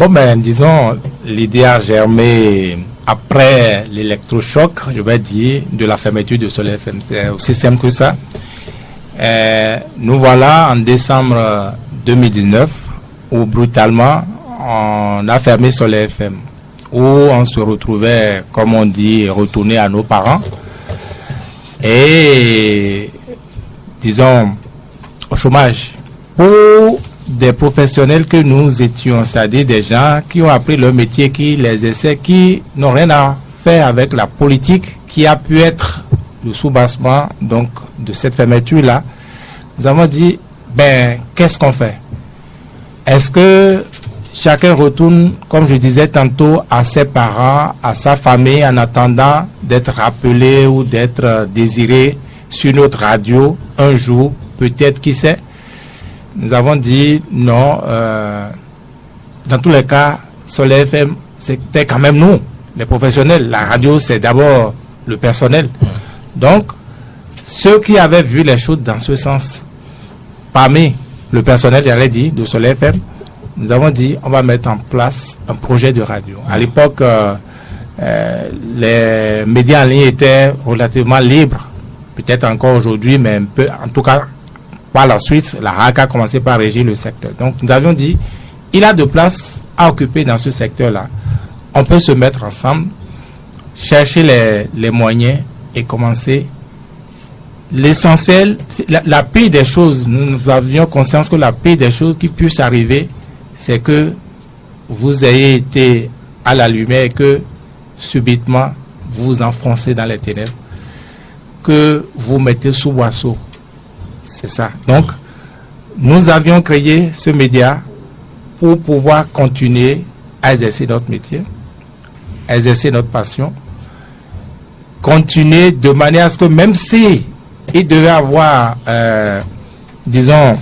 Bon, ben, disons, l'idée a germé après l'électrochoc, je vais dire, de la fermeture de Soleil FM. C'est aussi simple que ça. Nous voilà en décembre 2019, où brutalement, on a fermé Soleil FM, où on se retrouvait, comme on dit, retourné à nos parents. Et, disons, au chômage. Pour des professionnels que nous étions, c'est-à-dire des gens qui ont appris leur métier, qui les essaient, qui n'ont rien à faire avec la politique, qui a pu être le soubassement donc de cette fermeture-là. Nous avons dit, ben, qu'est-ce qu'on fait? Est-ce que chacun retourne, comme je disais tantôt, à ses parents, à sa famille, en attendant d'être rappelé ou d'être désiré sur notre radio un jour, peut-être, qui sait? Nous avons dit non, dans tous les cas, Soleil FM, c'était quand même nous, les professionnels. La radio, c'est d'abord le personnel. Donc, ceux qui avaient vu les choses dans ce sens, parmi le personnel, j'allais dire, de Soleil FM, nous avons dit on va mettre en place un projet de radio. À l'époque, les médias en ligne étaient relativement libres, peut-être encore aujourd'hui, mais un peu, en tout cas, par la suite, la RAC a commencé par régir le secteur. Donc, nous avions dit, il a de place à occuper dans ce secteur-là. On peut se mettre ensemble, chercher les moyens et commencer. L'essentiel, la pire des choses, nous avions conscience que la pire des choses qui puissent arriver, c'est que vous ayez été à la lumière et que subitement, vous vous enfoncez dans les ténèbres, que vous mettez sous boisseau. C'est ça. Donc, nous avions créé ce média pour pouvoir continuer à exercer notre métier, à exercer notre passion, continuer de manière à ce que même si il devait avoir, disons,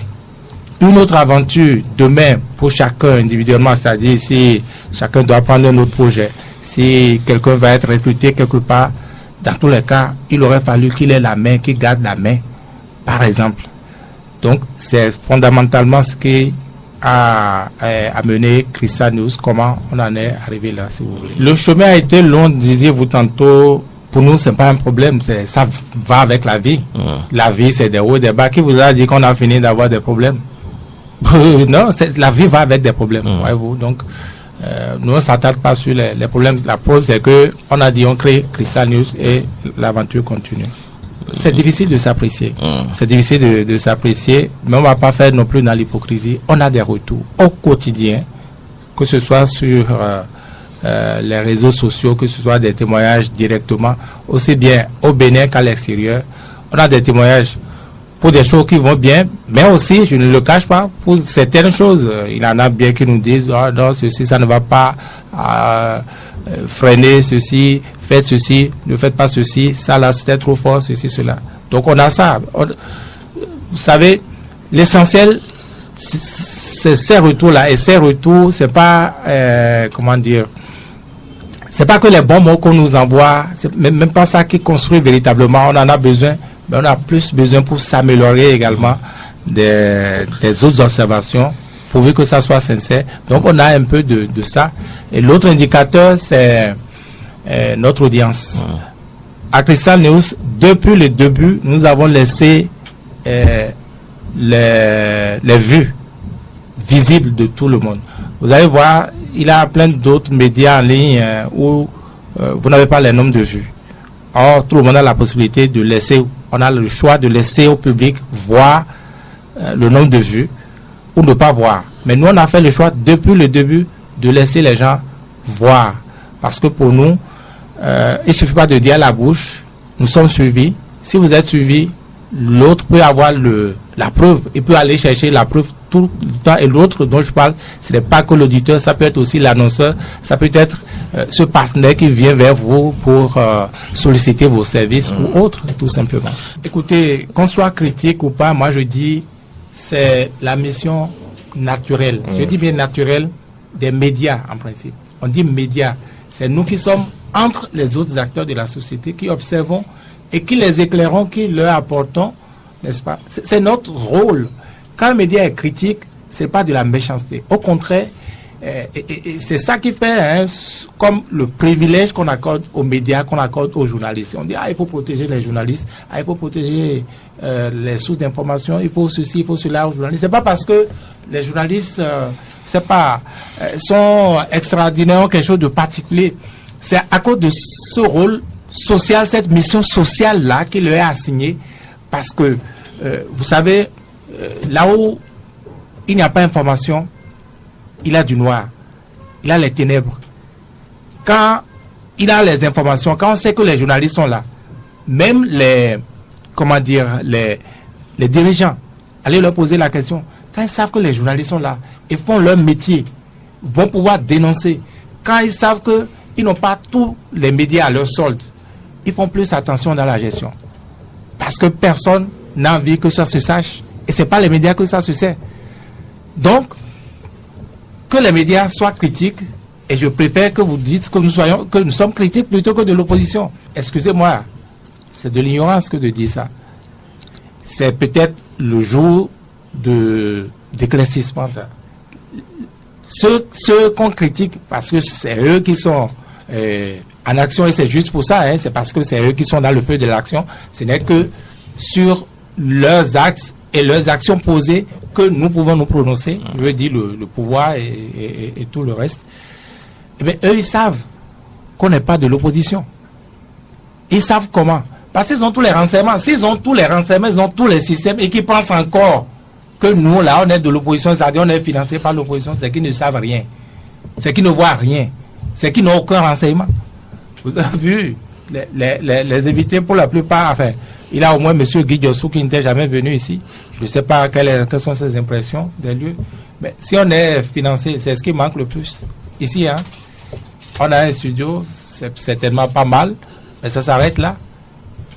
une autre aventure demain pour chacun individuellement, c'est-à-dire si chacun doit prendre un autre projet, si quelqu'un va être recruté quelque part, dans tous les cas, il aurait fallu qu'il ait la main, qu'il garde la main, par exemple. Donc, c'est fondamentalement ce qui a amené Crystal News, comment on en est arrivé là, si vous voulez. Le chemin a été long, disiez-vous tantôt. Pour nous, c'est pas un problème, ça va avec la vie. La vie, c'est des hauts et des bas. Qui vous a dit qu'on a fini d'avoir des problèmes? Non, la vie va avec des problèmes, voyez-vous. Donc, nous, on ne s'attarde pas sur les problèmes. La preuve, c'est que on a dit on crée Crystal News et l'aventure continue. C'est difficile de s'apprécier. C'est difficile de s'apprécier, mais on ne va pas faire non plus dans l'hypocrisie. On a des retours au quotidien, que ce soit sur les réseaux sociaux, que ce soit des témoignages directement, aussi bien au Bénin qu'à l'extérieur. On a des témoignages pour des choses qui vont bien, mais aussi, je ne le cache pas, pour certaines choses. Il y en a bien qui nous disent, oh non, ceci, ça ne va pas, freiner ceci, faites ceci, ne faites pas ceci, ça là, c'était trop fort, ceci, cela. Donc on a ça. Vous savez, l'essentiel, c'est ces retours-là. Et ces retours, c'est pas, comment dire, c'est pas que les bons mots qu'on nous envoie, c'est même pas ça qui construit véritablement. On en a besoin, mais on a plus besoin pour s'améliorer également des autres observations, pourvu que ça soit sincère. Donc on a un peu de ça. Et l'autre indicateur, c'est notre audience. À Crystal News, depuis le début, nous avons laissé les vues visibles de tout le monde. Vous allez voir, il y a plein d'autres médias en ligne où vous n'avez pas les nombres de vues. Or, tout le monde a la possibilité de laisser, on a le choix de laisser au public voir le nombre de vues ou ne pas voir. Mais nous, on a fait le choix depuis le début de laisser les gens voir. Parce que pour nous, il ne suffit pas de dire à la bouche, nous sommes suivis. Si vous êtes suivis, l'autre peut avoir la preuve. Il peut aller chercher la preuve tout le temps. Et l'autre dont je parle, ce n'est pas que l'auditeur, ça peut être aussi l'annonceur, ça peut être ce partenaire qui vient vers vous pour solliciter vos services ou autre, tout simplement. Écoutez, qu'on soit critique ou pas, moi je dis, c'est la mission naturelle. Je dis bien naturelle des médias en principe. On dit médias. C'est nous qui sommes entre les autres acteurs de la société, qui observons et qui les éclairons, qui leur apportons, n'est-ce pas? C'est notre rôle. Quand un média est critique, ce n'est pas de la méchanceté. Au contraire, Et c'est ça qui fait, hein, comme le privilège qu'on accorde aux médias, qu'on accorde aux journalistes. On dit, il faut protéger les journalistes, il faut protéger les sources d'information, il faut ceci, il faut cela aux journalistes. C'est pas parce que les journalistes, sont extraordinaires ou quelque chose de particulier. C'est à cause de ce rôle social, cette mission sociale-là qui leur est assignée, parce que, vous savez, là où il n'y a pas d'information, il a du noir, il a les ténèbres. Quand il a les informations, quand on sait que les journalistes sont là, même les dirigeants, allez leur poser la question. Quand ils savent que les journalistes sont là, ils font leur métier, vont pouvoir dénoncer. Quand ils savent qu'ils n'ont pas tous les médias à leur solde, ils font plus attention dans la gestion. Parce que personne n'a envie que ça se sache. Et ce n'est pas les médias que ça se sait. Donc, que les médias soient critiques, et je préfère que vous dites que nous sommes critiques plutôt que de l'opposition. Excusez-moi, c'est de l'ignorance que de dire ça. C'est peut-être le jour d'éclaircissement. Ceux qu'on critique, parce que c'est eux qui sont en action, et c'est juste pour ça, hein, c'est parce que c'est eux qui sont dans le feu de l'action, ce n'est que sur leurs actes et leurs actions posées que nous pouvons nous prononcer, je veux dire le pouvoir et tout le reste. Eh bien, eux, ils savent qu'on n'est pas de l'opposition. Ils savent comment. Parce qu'ils ont tous les renseignements. S'ils ont tous les renseignements, ils ont tous les systèmes et qu'ils pensent encore que nous, là, on est de l'opposition, c'est-à-dire on est financé par l'opposition, c'est qu'ils ne savent rien. C'est qu'ils ne voient rien. C'est qu'ils n'ont aucun renseignement. Vous avez vu, les invités, pour la plupart, enfin, il a au moins M. Guy Diossou qui n'était jamais venu ici. Je ne sais pas quelles sont ses impressions des lieux. Mais si on est financé, c'est ce qui manque le plus. Ici, hein, on a un studio, c'est certainement pas mal, mais ça s'arrête là.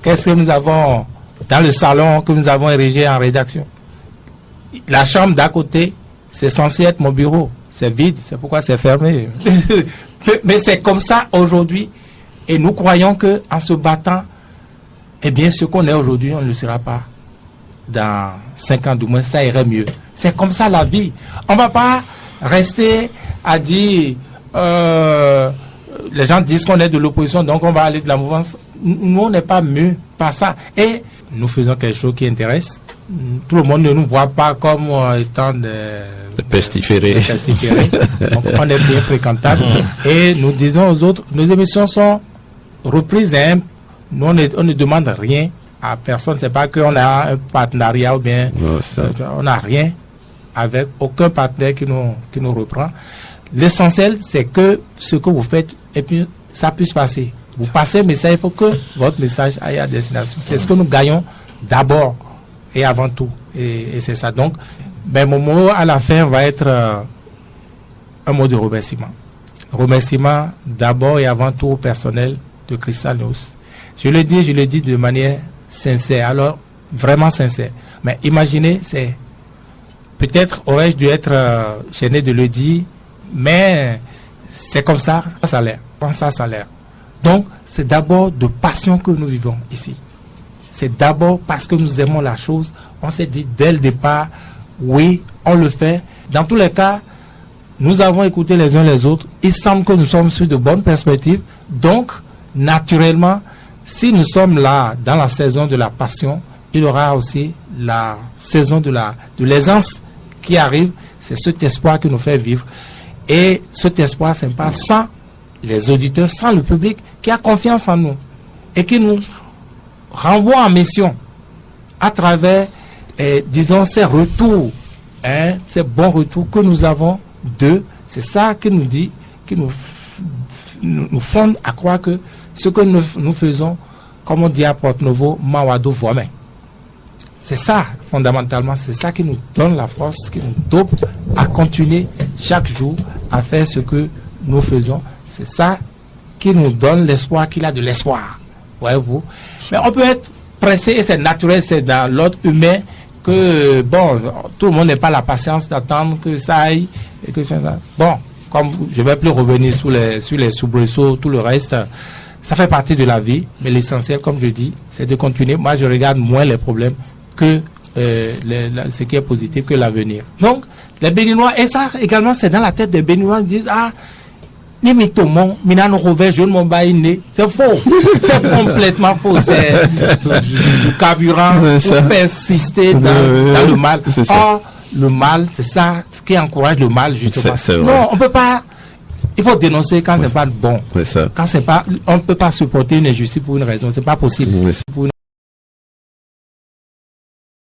Qu'est-ce que nous avons dans le salon que nous avons érigé en rédaction? La chambre d'à côté, c'est censé être mon bureau. C'est vide, c'est pourquoi c'est fermé. Mais c'est comme ça aujourd'hui. Et nous croyons qu'en se battant, eh bien, ce qu'on est aujourd'hui, on ne le sera pas. Dans 5 ans, du moins, ça irait mieux. C'est comme ça la vie. On ne va pas rester à dire... les gens disent qu'on est de l'opposition, donc on va aller de la mouvance. Nous, on n'est pas mieux par ça. Et nous faisons quelque chose qui intéresse. Tout le monde ne nous voit pas comme étant des pestiférés. Donc, on est bien fréquentable. Et nous disons aux autres, nos émissions sont reprises. Hein. Nous, on ne demande rien à personne. C'est pas qu'on a un partenariat ou bien on n'a rien avec aucun partenaire qui nous reprend. L'essentiel, c'est que ce que vous faites, et puis ça puisse passer. Vous passez le message, il faut que votre message aille à destination. C'est ce que nous gagnons d'abord et avant tout. Et c'est ça. Donc, mon mot à la fin va être un mot de remerciement. Remerciement d'abord et avant tout au personnel de Cristal News. Je le dis de manière sincère. Alors, vraiment sincère. Mais imaginez, c'est peut-être aurais-je dû être gêné de le dire, mais c'est comme ça, ça a l'air. Donc, c'est d'abord de passion que nous vivons ici. C'est d'abord parce que nous aimons la chose. On s'est dit dès le départ, oui, on le fait. Dans tous les cas, nous avons écouté les uns les autres. Il semble que nous sommes sur de bonnes perspectives. Donc, naturellement, si nous sommes là dans la saison de la passion, il y aura aussi la saison de l'aisance qui arrive. C'est cet espoir qui nous fait vivre. Et cet espoir, c'est pas sans les auditeurs, sans le public qui a confiance en nous et qui nous renvoie en mission à travers, disons, ces retours, ces bons retours que nous avons d'eux. C'est ça qui nous dit, qui nous fonde à croire que ce que nous faisons, comme on dit à Porte-Novo, Mawado Voimen. C'est ça, fondamentalement, c'est ça qui nous donne la force, qui nous dope à continuer chaque jour à faire ce que nous faisons. C'est ça qui nous donne l'espoir qu'il a de l'espoir. Voyez-vous. Mais on peut être pressé, et c'est naturel, c'est dans l'ordre humain que, bon, tout le monde n'a pas la patience d'attendre que ça aille. Et que, bon, comme je ne vais plus revenir sur les soubresauts, tout le reste, ça fait partie de la vie. Mais l'essentiel, comme je dis, c'est de continuer. Moi, je regarde moins les problèmes que ce qui est positif que l'avenir. Donc, les Béninois, et ça également, c'est dans la tête des Béninois, ils disent, c'est faux. C'est complètement faux. C'est du carburant pour persister dans le mal. Or, le mal, c'est ça, ce qui encourage le mal, justement. Non, on peut pas. Il faut dénoncer quand c'est pas bon. Quand c'est pas, on ne peut pas supporter une injustice pour une raison. C'est pas possible.